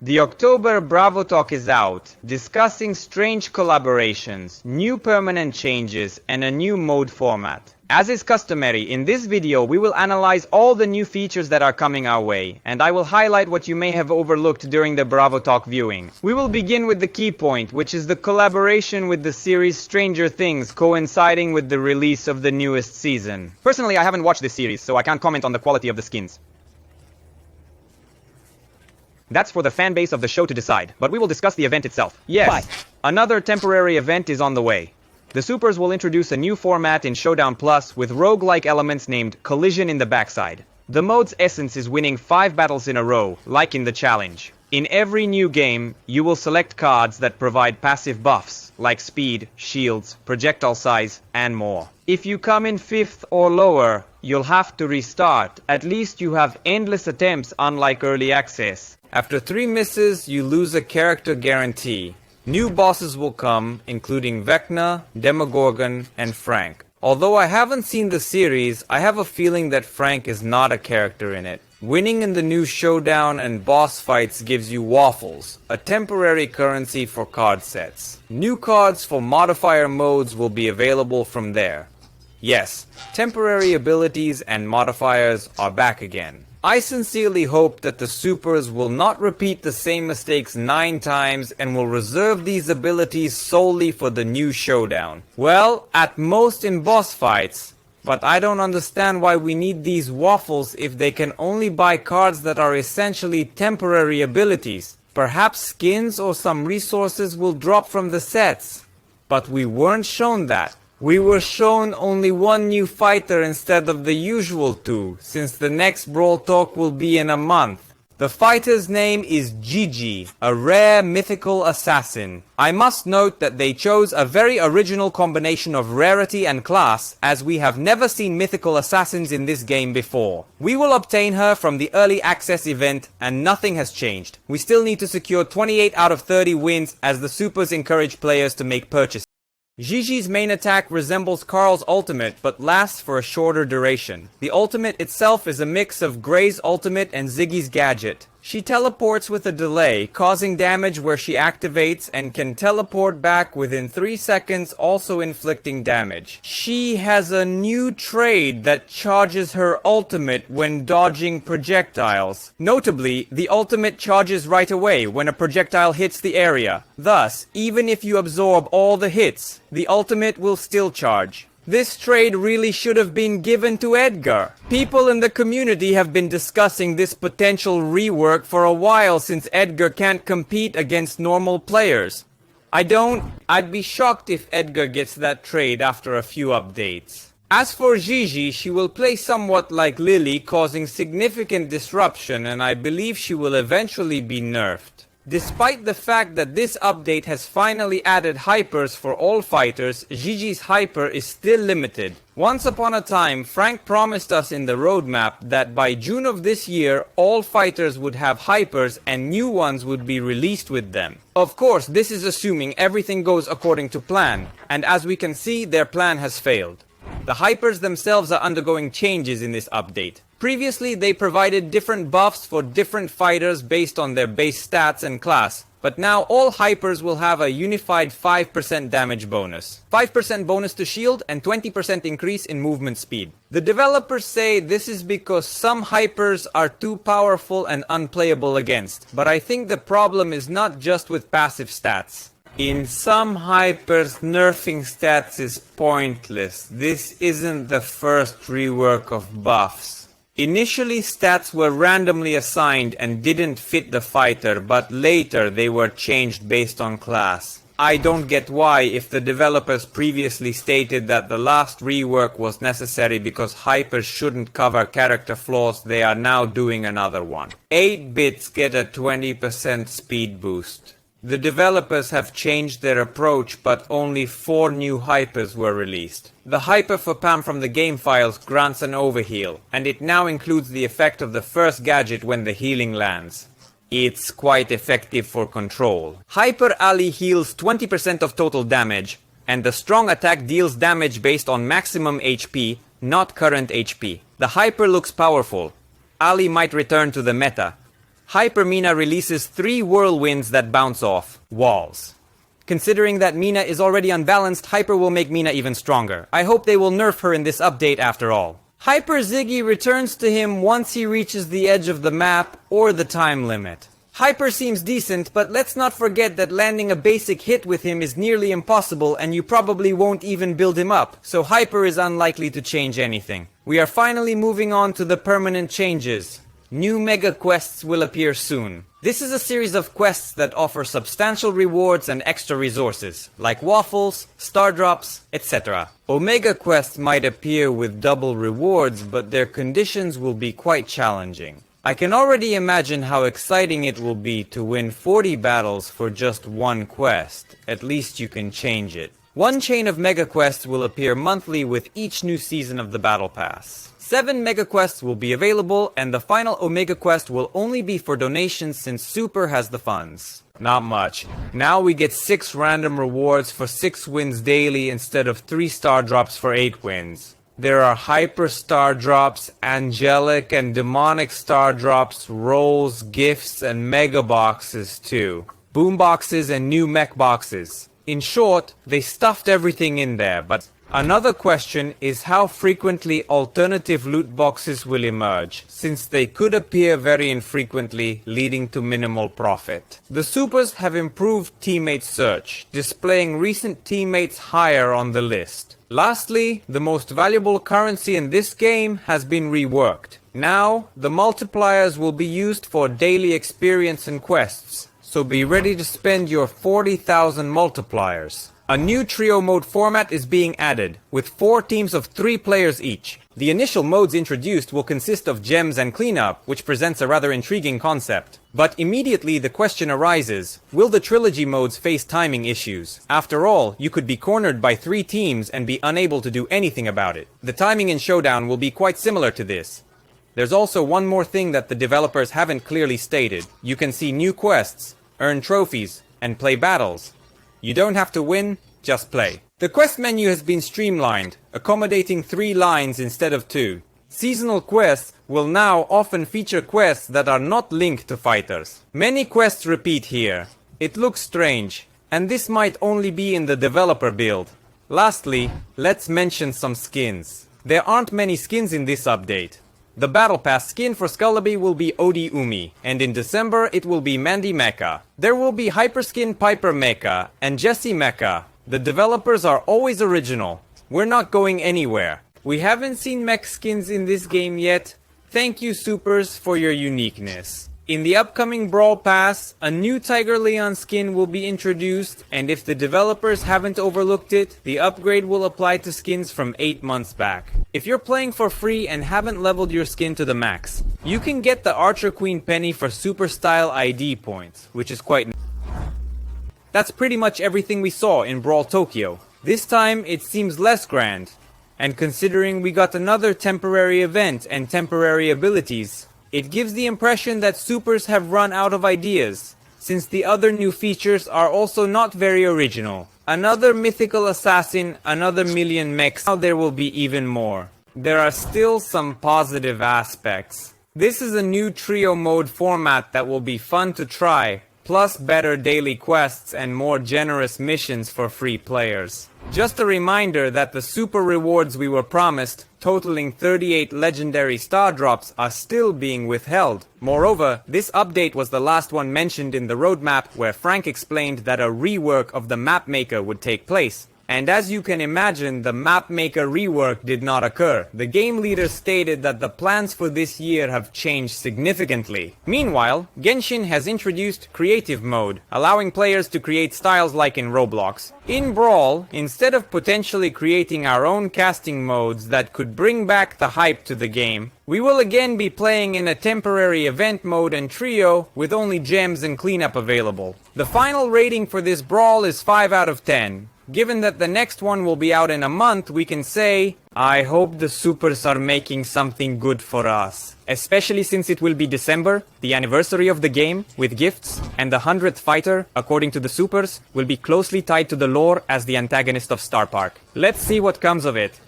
The October Brawl Talk is out, discussing strange collaborations, new permanent changes, and a new mode format. As is customary, in this video we will analyze all the new features that are coming our way, and I will highlight what you may have overlooked during the Brawl Talk viewing. We will begin with the key point, which is the collaboration with the series Stranger Things coinciding with the release of the newest season. Personally, I haven't watched this series, so I can't comment on the quality of the skins. That's for the fan base of the show to decide, but we will discuss the event itself. Yes, bye. Another temporary event is on the way. The Supers will introduce a new format in Showdown Plus with roguelike elements named Collision in the Backside. The mode's essence is winning 5 battles in a row, like in the challenge. In every new game, you will select cards that provide passive buffs, like speed, shields, projectile size, and more. If you come in 5th or lower, you'll have to restart. At least you have endless attempts, unlike early access. After 3 misses, you lose a character guarantee. New bosses will come, including Vecna, Demogorgon, and Frank. Although I haven't seen the series, I have a feeling that Frank is not a character in it. Winning in the new showdown and boss fights gives you waffles, a temporary currency for card sets. New cards for modifier modes will be available from there. Yes, temporary abilities and modifiers are back again. I sincerely hope that the Supers will not repeat the same mistakes 9 times and will reserve these abilities solely for the new showdown. Well, at most in boss fights, but I don't understand why we need these waffles if they can only buy cards that are essentially temporary abilities. Perhaps skins or some resources will drop from the sets. But we weren't shown that. We were shown only 1 new fighter instead of the usual 2, since the next Brawl Talk will be in a month. The fighter's name is Gigi, a rare mythical assassin. I must note that they chose a very original combination of rarity and class, as we have never seen mythical assassins in this game before. We will obtain her from the early access event, and nothing has changed. We still need to secure 28 out of 30 wins, as the Supers encourage players to make purchases. Gigi's main attack resembles Carl's ultimate, but lasts for a shorter duration. The ultimate itself is a mix of Gray's ultimate and Ziggy's gadget. She teleports with a delay, causing damage where she activates, and can teleport back within 3 seconds, also inflicting damage. She has a new trade that charges her ultimate when dodging projectiles. Notably, the ultimate charges right away when a projectile hits the area. Thus, even if you absorb all the hits, the ultimate will still charge. This trade really should have been given to Edgar. People in the community have been discussing this potential rework for a while since Edgar can't compete against normal players. I'd be shocked if Edgar gets that trade after a few updates. As for Gigi, she will play somewhat like Lily, causing significant disruption, and I believe she will eventually be nerfed. Despite the fact that this update has finally added hypers for all fighters, Gigi's hyper is still limited. Once upon a time, Frank promised us in the roadmap that by June of this year, all fighters would have hypers and new ones would be released with them. Of course, this is assuming everything goes according to plan, and as we can see, their plan has failed. The hypers themselves are undergoing changes in this update. Previously, they provided different buffs for different fighters based on their base stats and class, but now all hypers will have a unified 5% damage bonus, 5% bonus to shield, and 20% increase in movement speed. The developers say this is because some hypers are too powerful and unplayable against, but I think the problem is not just with passive stats. In some hypers, nerfing stats is pointless. This isn't the first rework of buffs. Initially, stats were randomly assigned and didn't fit the fighter, but later they were changed based on class. I don't get why, if the developers previously stated that the last rework was necessary because hypers shouldn't cover character flaws, they are now doing another one. 8-bits get a 20% speed boost. The developers have changed their approach, but only 4 new hypers were released. The hyper for Pam from the game files grants an overheal, and it now includes the effect of the first gadget when the healing lands. It's quite effective for control. Hyper Ali heals 20% of total damage, and the strong attack deals damage based on maximum HP, not current HP. The hyper looks powerful. Ali might return to the meta. Hyper Mina releases 3 whirlwinds that bounce off walls. Considering that Mina is already unbalanced, Hyper will make Mina even stronger. I hope they will nerf her in this update after all. Hyper Ziggy returns to him once he reaches the edge of the map or the time limit. Hyper seems decent, but let's not forget that landing a basic hit with him is nearly impossible and you probably won't even build him up, so Hyper is unlikely to change anything. We are finally moving on to the permanent changes. New mega quests will appear soon. This is a series of quests that offer substantial rewards and extra resources, like waffles, star drops, etc. Omega quests might appear with double rewards, but their conditions will be quite challenging. I can already imagine how exciting it will be to win 40 battles for just one quest. At least you can change it. One chain of mega quests will appear monthly with each new season of the Battle Pass. 7 mega quests will be available, and the final Omega quest will only be for donations since Super has the funds. Not much. Now we get 6 random rewards for 6 wins daily instead of 3 star drops for 8 wins. There are hyper star drops, angelic and demonic star drops, rolls, gifts, and mega boxes too. Boom boxes and new mech boxes. In short, they stuffed everything in there, but another question is how frequently alternative loot boxes will emerge, since they could appear very infrequently, leading to minimal profit. The supers have improved teammate search, displaying recent teammates higher on the list. Lastly, the most valuable currency in this game has been reworked. Now, the multipliers will be used for daily experience and quests, so be ready to spend your 40,000 multipliers. A new trio mode format is being added, with 4 teams of 3 players each. The initial modes introduced will consist of gems and cleanup, which presents a rather intriguing concept. But immediately the question arises, will the trilogy modes face timing issues? After all, you could be cornered by 3 teams and be unable to do anything about it. The timing in Showdown will be quite similar to this. There's also one more thing that the developers haven't clearly stated. You can see new quests, earn trophies, and play battles. You don't have to win, just play. The quest menu has been streamlined, accommodating 3 lines instead of 2. Seasonal quests will now often feature quests that are not linked to fighters. Many quests repeat here. It looks strange, and this might only be in the developer build. Lastly, let's mention some skins. There aren't many skins in this update. The Battle Pass skin for Skullaby will be Odi Umi, and in December it will be Mandy Mecha. There will be Hyperskin Piper Mecha and Jessie Mecha. The developers are always original. We're not going anywhere. We haven't seen mech skins in this game yet. Thank you, supers, for your uniqueness. In the upcoming Brawl Pass, a new Tiger Leon skin will be introduced, and if the developers haven't overlooked it, the upgrade will apply to skins from 8 months back. If you're playing for free and haven't leveled your skin to the max, you can get the Archer Queen Penny for Super Style ID points, which is quite nice. That's pretty much everything we saw in Brawl Tokyo. This time it seems less grand, and considering we got another temporary event and temporary abilities, it gives the impression that supers have run out of ideas, since the other new features are also not very original. Another mythical assassin, another million mechs, now there will be even more. There are still some positive aspects. This is a new trio mode format that will be fun to try, plus better daily quests and more generous missions for free players. Just a reminder that the super rewards we were promised, totaling 38 legendary star drops, are still being withheld. Moreover, this update was the last one mentioned in the roadmap, where Frank explained that a rework of the map maker would take place. And as you can imagine, the map maker rework did not occur. The game leader stated that the plans for this year have changed significantly. Meanwhile, Genshin has introduced creative mode, allowing players to create styles like in Roblox. In Brawl, instead of potentially creating our own casting modes that could bring back the hype to the game, we will again be playing in a temporary event mode and trio with only gems and cleanup available. The final rating for this Brawl is 5 out of 10. Given that the next one will be out in a month, we can say, I hope the supers are making something good for us. Especially since it will be December, the anniversary of the game, with gifts, and the 100th fighter, according to the supers, will be closely tied to the lore as the antagonist of Star Park. Let's see what comes of it.